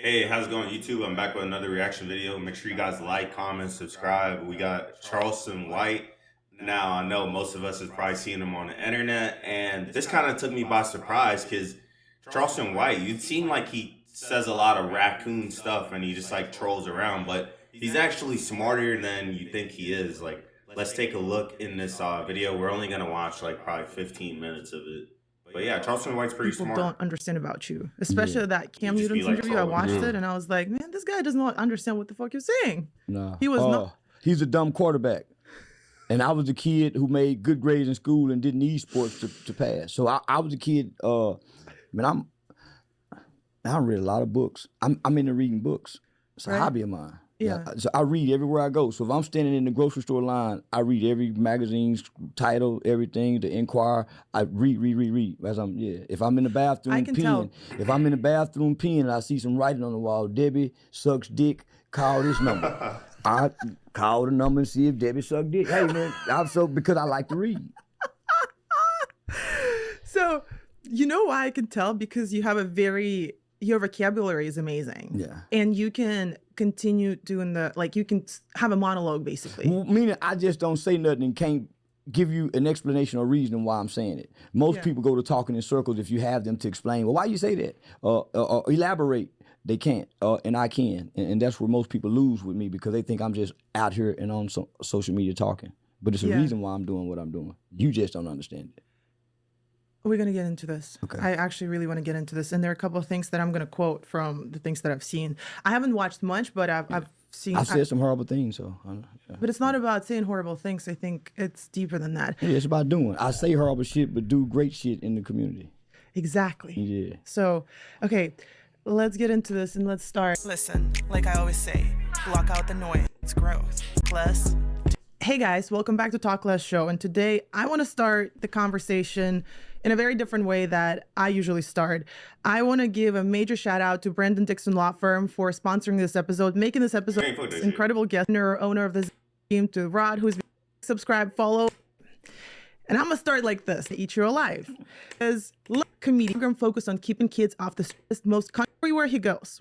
Hey, how's it going, YouTube? I'm back with another reaction video. Make sure you guys like, comment, subscribe. We got Charleston White. Now, I know most of us have probably seen him on the internet, and this kind of took me by surprise because Charleston White, you'd seem like he says a lot of raccoon stuff and he just like trolls around, but he's actually smarter than you think he is. Like, let's take a look in this video. We're only going to watch like probably 15 minutes of it. But yeah, Charleston White's pretty People smart. don't understand about you, especially Yeah. that Cam He'd just be Newton's like interview. I trolling. watched Yeah. it and I was like, man, this guy does not understand what the fuck you're saying. Nah. He was not. He's a dumb quarterback. And I was the kid who made good grades in school and didn't need sports to pass. So I was a kid, man, I read a lot of books. I'm into reading books. It's a Right. hobby of mine. Yeah. So I read everywhere I go. So if I'm standing in the grocery store line, I read every magazine's title, everything, the Inquirer. I read. As if I'm in the bathroom I can peeing, tell. if I'm in the bathroom peeing and I see some writing on the wall, Debbie sucks dick, call this number. I call the number and see if Debbie sucked dick. Hey man, because I like to read. So, you know why I can tell? Because your vocabulary is amazing. Yeah. And you can continue doing you can have a monologue basically. Meaning I just don't say nothing and can't give you an explanation or reason why I'm saying it. Most Yeah. people go to talking in circles if you have them to explain, well, why you say that? Elaborate. They can't, and I can. And that's where most people lose with me because they think I'm just out here and on social media talking. But it's a Yeah. reason why I'm doing what I'm doing. You just don't understand it. We're going to get into this. Okay. I actually really want to get into this. And there are a couple of things that I'm going to quote from the things that I've seen. I haven't watched much, but I've seen. I said some horrible things, so. Yeah. But it's not about saying horrible things. I think it's deeper than that. Yeah, it's about doing. I say horrible shit, but do great shit in the community. Exactly. Yeah. So, okay, let's get into this and let's start. Listen, like I always say, block out the noise. It's growth. Plus, Hey guys, welcome back to Talk Less Show. And today I want to start the conversation in a very different way that I usually start. I want to give a major shout out to Brandon Dixon Law Firm for sponsoring this episode, making this episode Hey, fuck that shit. incredible guest, owner of this team, to Rod, who's subscribe, follow. And I'm going to start like this, Eat Your Alive. As comedian focused on keeping kids off the streets most country where he goes.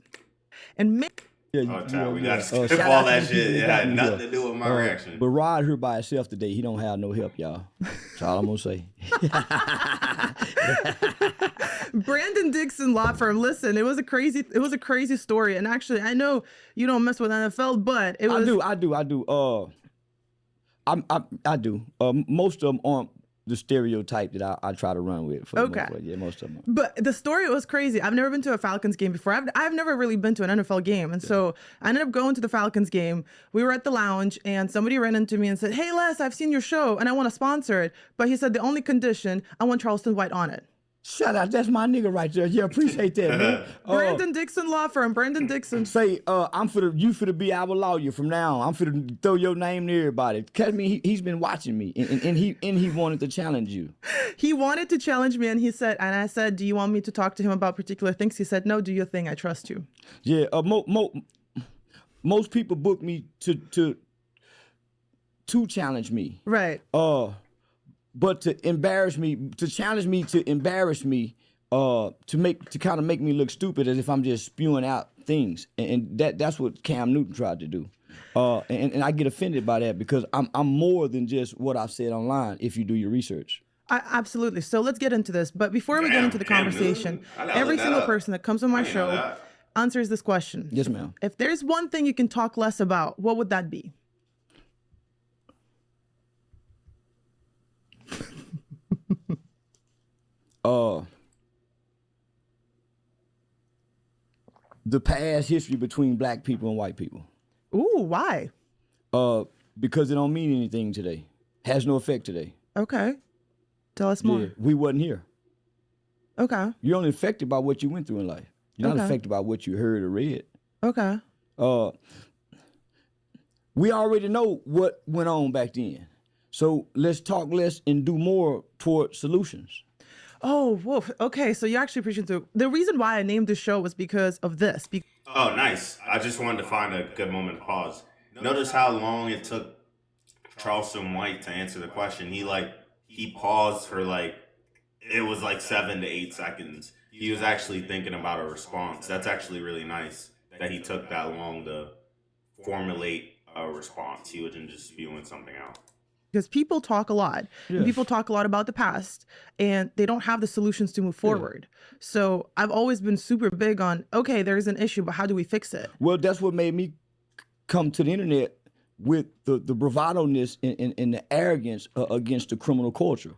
And make Oh, child, we gotta skip shout all out to that the shit. people who It got had me nothing here. to do with my reaction. But Rod here by himself today. He don't have no help, y'all. That's all I'm gonna say. Brandon Dixon Law Firm. Listen, it was a crazy story. And actually, I know you don't mess with NFL, but it was. I do. I do. Most of them aren't the stereotype that I try to run with. For the Okay. most part. Yeah, most of them. But the story was crazy. I've never been to a Falcons game before. I've never really been to an NFL game. And so I ended up going to the Falcons game. We were at the lounge and somebody ran into me and said, "Hey, Les, I've seen your show and I want to sponsor it." But he said, the only condition, I want Charleston White on it. Shut up. That's my nigga right there. Yeah, appreciate that, man. Brandon Dixon Law Firm. Brandon Dixon. Say, you for to be our lawyer from now on. I'm for to throw your name to everybody. Cause me, he's been watching me, and he wanted to challenge you. He wanted to challenge me and I said, "Do you want me to talk to him about particular things?" He said, "No, do your thing. I trust you." Yeah, most people book me to challenge me. Right. But to challenge me, to embarrass me, to kind of make me look stupid as if I'm just spewing out things, and that's what Cam Newton tried to do, and I get offended by that because I'm more than just what I've said online. If you do your research. Absolutely. So let's get into this. But before we get into the conversation, every single person that comes on my show answers this question. Yes, ma'am. If there's one thing you can talk less about, what would that be? The past history between black people and white people. Ooh, why? Because it don't mean anything today. Has no effect today. Okay. Tell us more. Yeah, we wasn't here. Okay. You're only affected by what you went through in life. You're not Okay. affected by what you heard or read. Okay. We already know what went on back then. So let's talk less and do more toward solutions. Oh, whoa. Okay. So you're actually preaching to the reason why I named this show was because of this. Oh, nice. I just wanted to find a good moment to pause. Notice how long it took Charleston White to answer the question. He paused for it was like 7 to 8 seconds. he was actually thinking about a response. That's actually really nice that he took that long to formulate a response. He wasn't just spewing something out. Because people talk a lot. Yeah. And people talk a lot about the past, and they don't have the solutions to move forward. So I've always been super big on, okay, there's an issue, but how do we fix it? Well, that's what made me come to the internet with the bravado-ness and the arrogance against the criminal culture,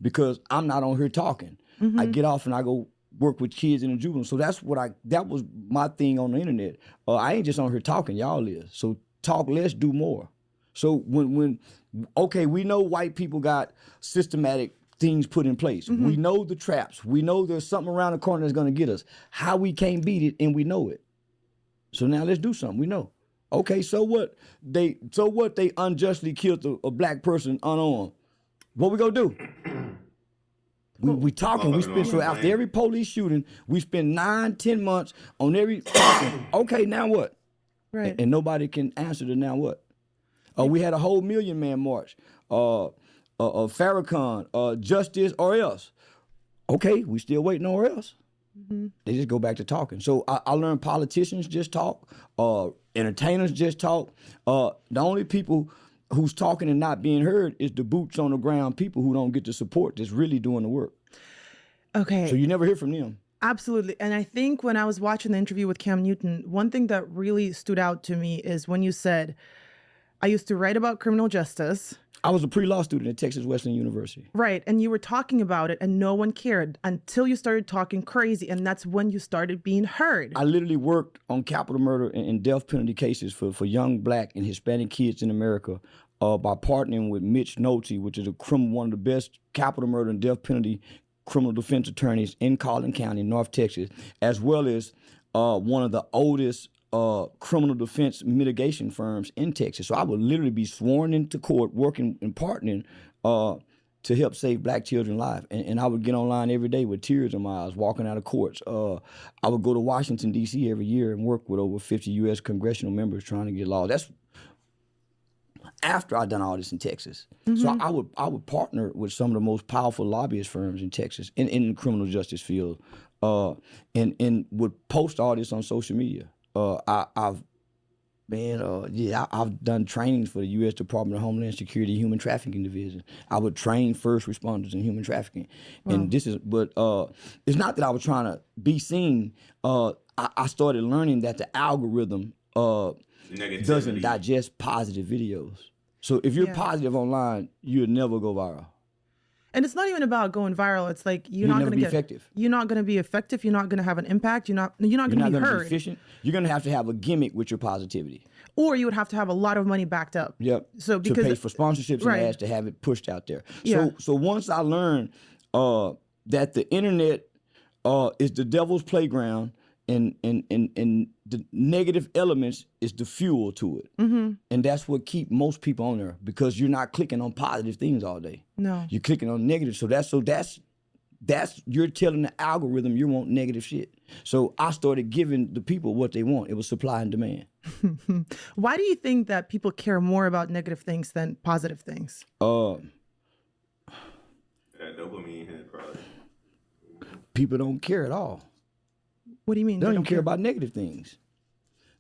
because I'm not on here talking. I get off and I go work with kids in the juvenile. So that was my thing on the internet. I ain't just on here talking, y'all is. So talk less, do more. So okay, we know white people got systematic things put in place. We know the traps. We know there's something around the corner that's gonna get us. How we can't beat it, and we know it. So now let's do something. We know. Okay, so what? They unjustly killed a black person unarmed. What we gonna do? We talking. We spend so after every police shooting, we spend 9-10 months on every talking. Okay, now what? Right. And nobody can answer the now what. We had a whole Million Man March. Farrakhan, justice or else. Okay, we still waiting or else. They just go back to talking. So I learned politicians just talk, entertainers just talk. The only people who's talking and not being heard is the boots on the ground people who don't get the support that's really doing the work. Okay. So you never hear from them. Absolutely. And I think when I was watching the interview with Cam Newton, one thing that really stood out to me is when you said, I used to write about criminal justice. I was a pre-law student at Texas Wesleyan University. Right. And you were talking about it and no one cared until you started talking crazy. And that's when you started being heard. I literally worked on capital murder and death penalty cases for young black and Hispanic kids in America by partnering with Mitch Nolte, which is one of the best capital murder and death penalty criminal defense attorneys in Collin County, North Texas, as well as one of the oldest criminal defense mitigation firms in Texas. So I would literally be sworn into court working and partnering to help save black children's lives. And I would get online every day with tears in my eyes, walking out of courts. I would go to Washington, D.C. every year and work with over 50 U.S. congressional members trying to get laws. That's after I'd done all this in Texas. So I would partner with some of the most powerful lobbyist firms in Texas in the criminal justice field and would post all this on social media. I've done trainings for the U.S. Department of Homeland Security Human Trafficking Division. I would train first responders in human trafficking. And it's not that I was trying to be seen. I started learning that the algorithm doesn't digest positive videos. So if you're positive online, you'll never go viral. And it's not even about going viral. It's like you're not going to be effective. You're not going to be effective. You're not going to have an impact. You're not going to be gonna heard. Be efficient. You're going to have a gimmick with your positivity. Or you would have to have a lot of money backed up. Yep. So to pay for sponsorships and ads to have it pushed out there. Yeah. So once I learned that the internet is the devil's playground and the negative elements is the fuel to it. And that's what keep most people on there, because you're not clicking on positive things all day. No. You're clicking on negative. So that's you're telling the algorithm you want negative shit. So I started giving the people what they want. It was supply and demand. Why do you think that people care more about negative things than positive things? That dopamine hit, probably. People don't care at all. What do you mean? They don't even care about negative things.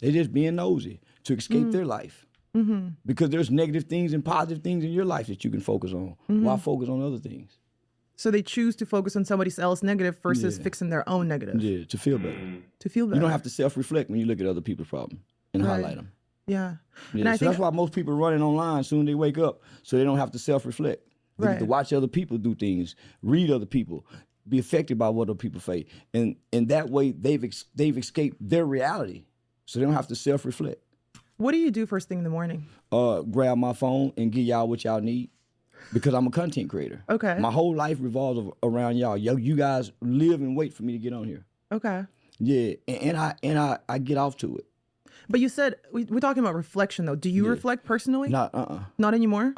They're just being nosy to escape their life. Because there's negative things and positive things in your life that you can focus on. Why focus on other things? So they choose to focus on somebody else's negative versus fixing their own negative. Yeah, to feel better. To feel better. You don't have to self-reflect when you look at other people's problems and highlight them. Yeah. Yeah, And so that's why most people are running online soon as they wake up, so they don't have to self-reflect. They get to watch other people do things, read other people, be affected by what other people face, and that way they've escaped their reality, so they don't have to self-reflect. What do you do first thing in the morning? Grab my phone and give y'all what y'all need, because I'm a content creator. Okay. My whole life revolves around y'all. You guys live and wait for me to get on here. Okay. Yeah, and I get off to it. But you said we're talking about reflection though. Do you reflect personally? Not Not anymore.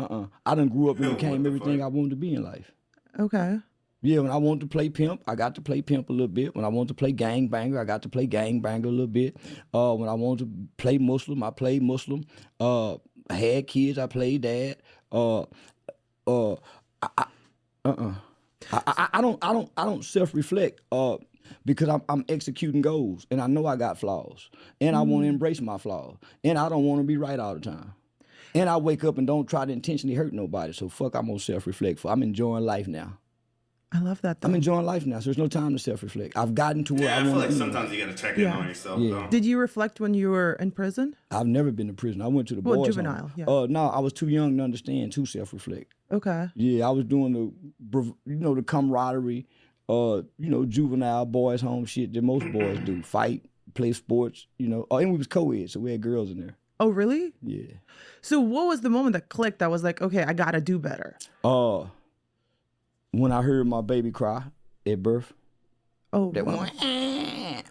I done grew up and became everything I wanted to be in life. Okay. Yeah, when I wanted to play pimp, I got to play pimp a little bit. When I wanted to play gangbanger, I got to play gangbanger a little bit. When I wanted to play Muslim, I played Muslim. I had kids, I played that. I don't self-reflect. because I'm executing goals, and I know I got flaws, and I want to embrace my flaws, and I don't want to be right all the time. And I wake up and don't try to intentionally hurt nobody. So fuck, I'm gonna self-reflect. I'm enjoying life now. I love that though. I'm enjoying life now, so there's no time to self-reflect. I've gotten to where Yeah, I I feel want like to be. sometimes you gotta check in on yourself. Yeah. Though. Did you reflect when you were in prison? I've never been to prison. I went to the Well, boys' juvenile, home. yeah. No, I was too young to understand to self-reflect. Okay. Yeah, I was doing the camaraderie, juvenile boys' home shit that most boys do. Fight, play sports, and we was co-ed, so we had girls in there. Oh, really? Yeah. So what was the moment that clicked that was like, okay, I gotta do better? When I heard my baby cry at birth, Oh, that wow. went, and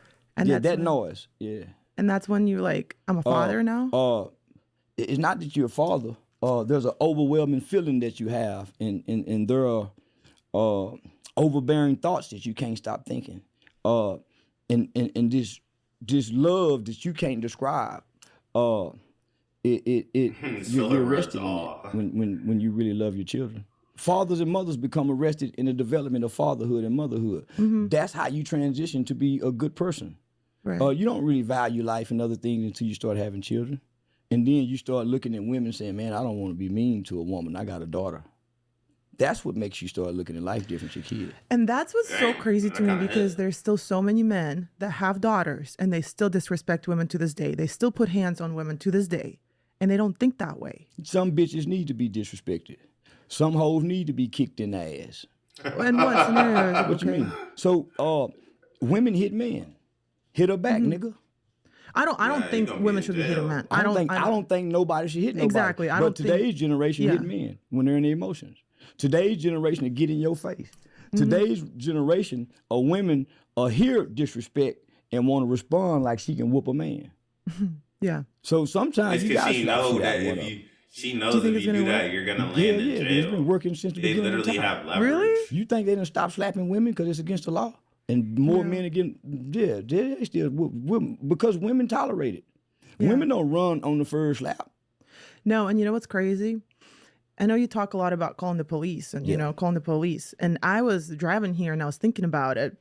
that's that when- noise, yeah. And that's when you like, I'm a father now? It's not that you're a father. There's an overwhelming feeling that you have, and there are overbearing thoughts that you can't stop thinking. And this love that you can't describe. You're arrested in that when you really love your children. Fathers and mothers become arrested in the development of fatherhood and motherhood. That's how you transition to be a good person. Right. You don't really value life and other things until you start having children. And then you start looking at women saying, man, I don't want to be mean to a woman. I got a daughter. That's what makes you start looking at life different, your kid. And that's what's so Dang, crazy that to me kinda because hit. there's still so many men that have daughters and they still disrespect women to this day. They still put hands on women to this day and they don't think that way. Some bitches need to be disrespected. Some hoes need to be kicked in the ass. In what scenario is it What you okay? mean? So women hit men. Hit her back, nigga. I don't Yeah, you think gonna be women in should be hitting jail. men. I don't think nobody should hit nobody. Exactly, I but don't think- today's generation hit yeah. men when they're in their emotions. Today's generation to get in your face. Today's generation of women hear disrespect and want to respond like she can whoop a man. Yeah. So sometimes It's you because gotta she slap know shit out that of one if of you, them. she knows Do you think if it's you do gonna that, work? you're gonna land Yeah, in it's jail. been working since the They beginning of literally time. have leverage. Really? You think they done stop slapping women because it's against the law? And more men again, they still because women tolerate it. Yeah. Women don't run on the first slap. No, and you know what's crazy? I know you talk a lot about calling the police and, calling the police. And I was driving here and I was thinking about it,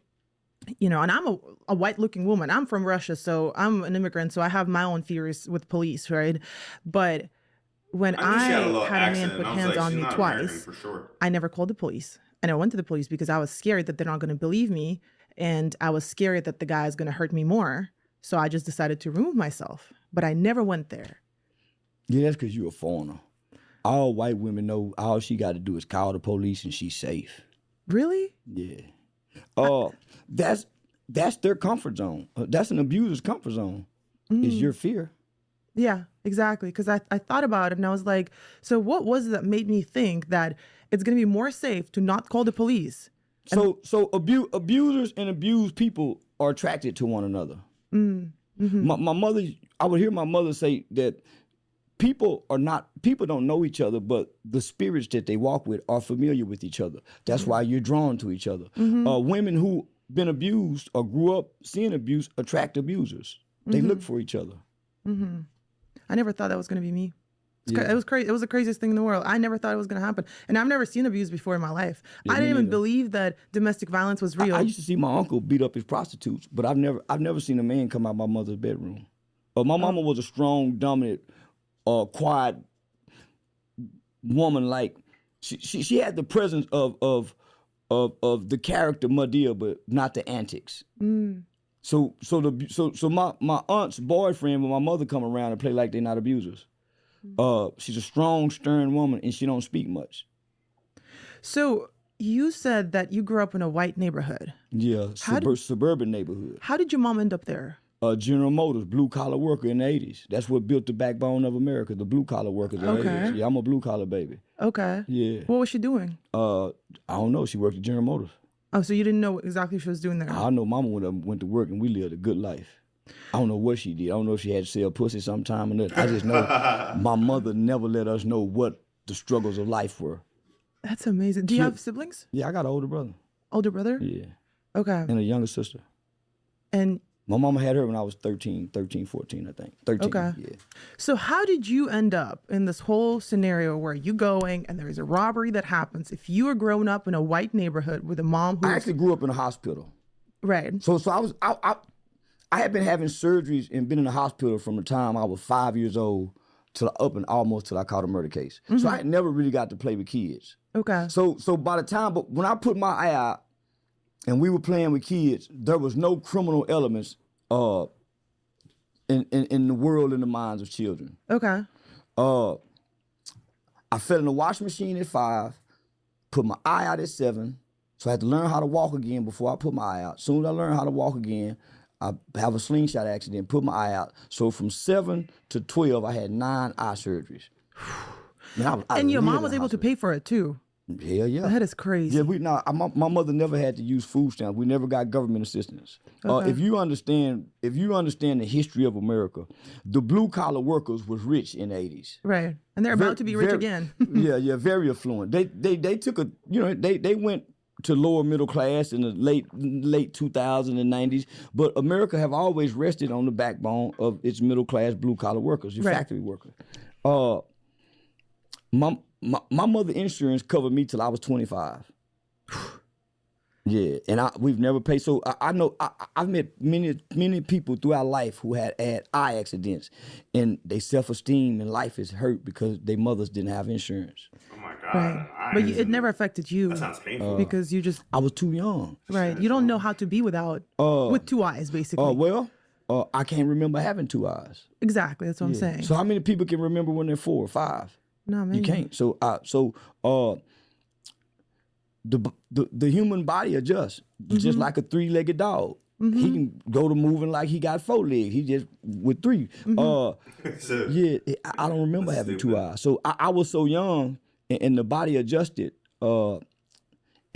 and I'm a white looking woman. I'm from Russia, so I'm an immigrant. So I have my own fears with police, right? But when I knew she had a little had a accent, man put and I was hands like, on she's me not American twice, for sure. I never called the police. And I went to the police because I was scared that they're not going to believe me. And I was scared that the guy is going to hurt me more. So I just decided to remove myself. But I never went there. Yeah, that's because you're a foreigner. All white women know all she got to do is call the police and she's safe. Really? Yeah. That's their comfort zone. That's an abuser's comfort zone. Is your fear. Yeah, exactly. Because I thought about it and I was like, so what was it that made me think that it's going to be more safe to not call the police? So abusers and abused people are attracted to one another. My mother, I would hear my mother say that people don't know each other, but the spirits that they walk with are familiar with each other. That's why you're drawn to each other. Women who been abused or grew up seeing abuse attract abusers. They look for each other. I never thought that was going to be me. Yeah. It was crazy. It was the craziest thing in the world. I never thought it was going to happen. And I've never seen abuse before in my life. Yeah, I didn't me even neither. believe that domestic violence was real. I used to see my uncle beat up his prostitutes, but I've never seen a man come out of my mother's bedroom. My mama was a strong, dominant, quiet woman. Like she had the presence of the character Madea, but not the antics. So my aunt's boyfriend, when my mother come around and play like they're not abusers. She's a strong, stern woman, and she don't speak much. So you said that you grew up in a white neighborhood. Yeah, suburban neighborhood. How did your mom end up there? General Motors, blue collar worker in the 80s. That's what built the backbone of America, the blue collar workers in the Okay. 80s. Yeah, I'm a blue collar baby. Okay. Yeah. What was she doing? I don't know. She worked at General Motors. Oh, so you didn't know exactly what she was doing there? I know mama went to work and we lived a good life. I don't know what she did. I don't know if she had to sell pussy sometime or nothing. I just know my mother never let us know what the struggles of life were. That's amazing. Do you have siblings? Yeah, I got an older brother. Older brother? Yeah. Okay. And a younger sister. And My mama had her when I was 13, 14, I think. 13, Okay. yeah. so how did you end up in this whole scenario where you going and there's a robbery that happens if you were growing up in a white neighborhood with a mom who I actually grew up in a hospital. Right. So I had been having surgeries and been in the hospital from the time I was 5 years old till almost till I caught a murder case. So I had never really got to play with kids. Okay. So by the time, but when I put my eye out and we were playing with kids, there was no criminal elements in the world, in the minds of children. Okay. I fell in the washing machine at 5, put my eye out at 7, so I had to learn how to walk again before I put my eye out. As soon as I learned how to walk again, I have a slingshot accident, put my eye out. So from 7 to 12, I had 9 eye surgeries. Man, And your mom was able to pay for it too. Hell yeah. That is crazy. Yeah, my mother never had to use food stamps. We never got government assistance. Okay. If you understand the history of America, the blue collar workers was rich in the 80s. Right. And they're about to be rich again. yeah, very affluent. They took they went to lower middle class in the late 2000s and 90s, but America have always rested on the backbone of its middle class blue collar workers, your factory workers. My mother insurance covered me till I was 25. Yeah, and we've never paid. So I know I've met many people throughout life who had eye accidents, and their self-esteem and life is hurt because their mothers didn't have insurance. Oh my God. Right. But it never affected you. That sounds painful. Because you just, I was too young. right. You don't know how to be without, with 2 eyes, basically. I can't remember having 2 eyes. Exactly. That's what I'm saying. So how many people can remember when they're 4 or 5? No, man. You can't. So the human body adjusts just like a 3-legged dog. He can go to moving like he got 4 legs. He just with 3. Yeah, I don't remember having 2 eyes. So I was so young, and the body adjusted, and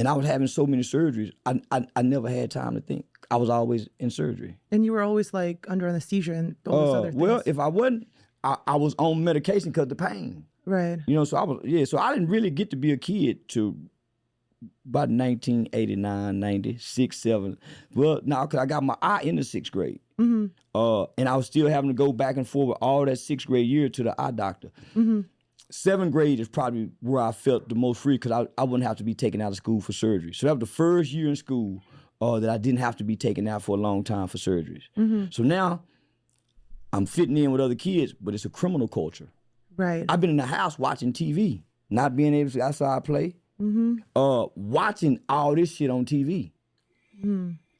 I was having so many surgeries. I never had time to think. I was always in surgery. And you were always like under anesthesia and all those other things. Well, if I wasn't, I was on medication because of the pain. Right. You know, so I didn't really get to be a kid till about 1989, 96, 7. Well, now, because I got my eye in the 6th grade. And I was still having to go back and forth all that 6th grade year to the eye doctor. 7th grade is probably where I felt the most free because I wouldn't have to be taken out of school for surgery. So that was the first year in school that I didn't have to be taken out for a long time for surgeries. So now I'm fitting in with other kids, but it's a criminal culture. Right. I've been in the house watching TV, not being able to go outside play, watching all this shit on TV.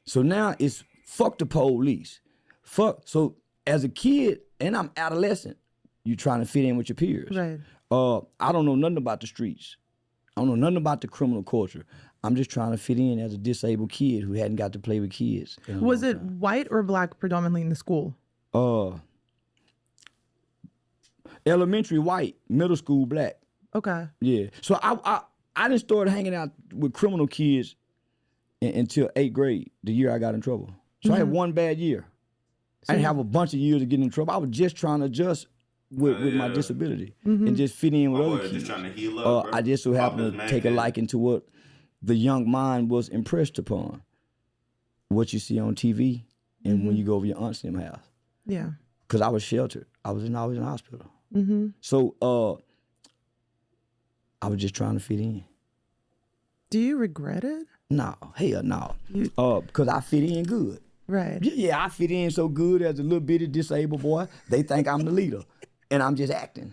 So now it's fuck the police. So as a kid, and I'm adolescent, you trying to fit in with your peers. Right. I don't know nothing about the streets. I don't know nothing about the criminal culture. I'm just trying to fit in as a disabled kid who hadn't got to play with kids. Was it white or black predominantly in the school? Elementary white, middle school black. Okay. Yeah. So I didn't start hanging out with criminal kids until 8th grade, the year I got in trouble. So I had one bad year. I didn't have a bunch of years to get in trouble. I was just trying to adjust with my disability and just fit in with other kids. Just trying to heal up, bro. I just so happened to take a liking to what the young mind was impressed upon. What you see on TV and when you go over your aunt's in house. Yeah. Because I was sheltered. I was always in the hospital. So I was just trying to fit in. Do you regret it? No, hell no. Because I fit in good. Right. Yeah, I fit in so good as a little bitty disabled boy. They think I'm the leader, and I'm just acting.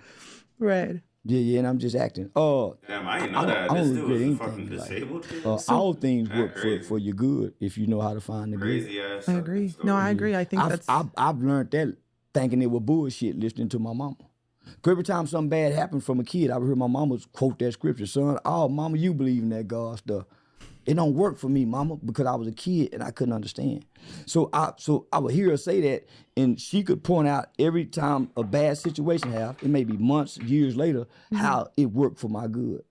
Right. Yeah, and I'm just acting. Damn, I didn't know that. I This don't dude regret was fucking anything. disabled. All things work crazy. for your good if you know how to find the good. Crazy ass. I agree. No, I agree. I think that's... I've learned that thinking it was bullshit listening to my mama. Because every time something bad happened from a kid, I would hear my mama quote that scripture, son, oh, mama, you believe in that God stuff. It don't work for me, mama, because I was a kid and I couldn't understand. So I would hear her say that, and she could point out every time a bad situation happened, it may be months, years later, how it worked for my good.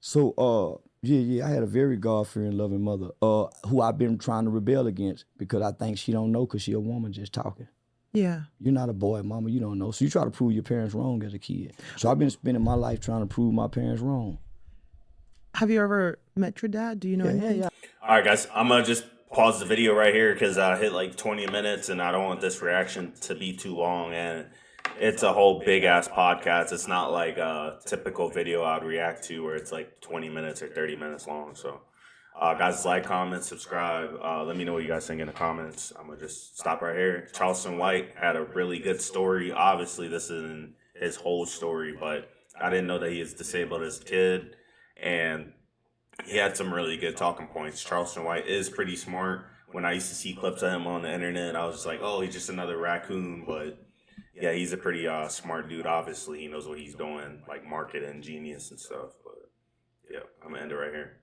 So, I had a very God-fearing, loving mother who I've been trying to rebel against because I think she don't know because she a woman just talking. Yeah. You're not a boy, mama, you don't know. So you try to prove your parents wrong as a kid. So I've been spending my life trying to prove my parents wrong. Have you ever met your dad? Do you know anything? Yeah. All right, guys, I'm going to just pause the video right here because I hit like 20 minutes and I don't want this reaction to be too long. And it's a whole big-ass podcast. It's not like a typical video I'd react to where it's like 20 minutes or 30 minutes long. So Guys, like, comment, subscribe. Let me know what you guys think in the comments. I'm going to just stop right here. Charleston White had a really good story. Obviously, this isn't his whole story, but I didn't know that he is disabled as a kid. And he had some really good talking points. Charleston White is pretty smart. When I used to see clips of him on the internet, I was just like, oh, he's just another raccoon. But yeah, he's a pretty smart dude. Obviously, he knows what he's doing, like marketing genius and stuff. But yeah, I'm going to end it right here.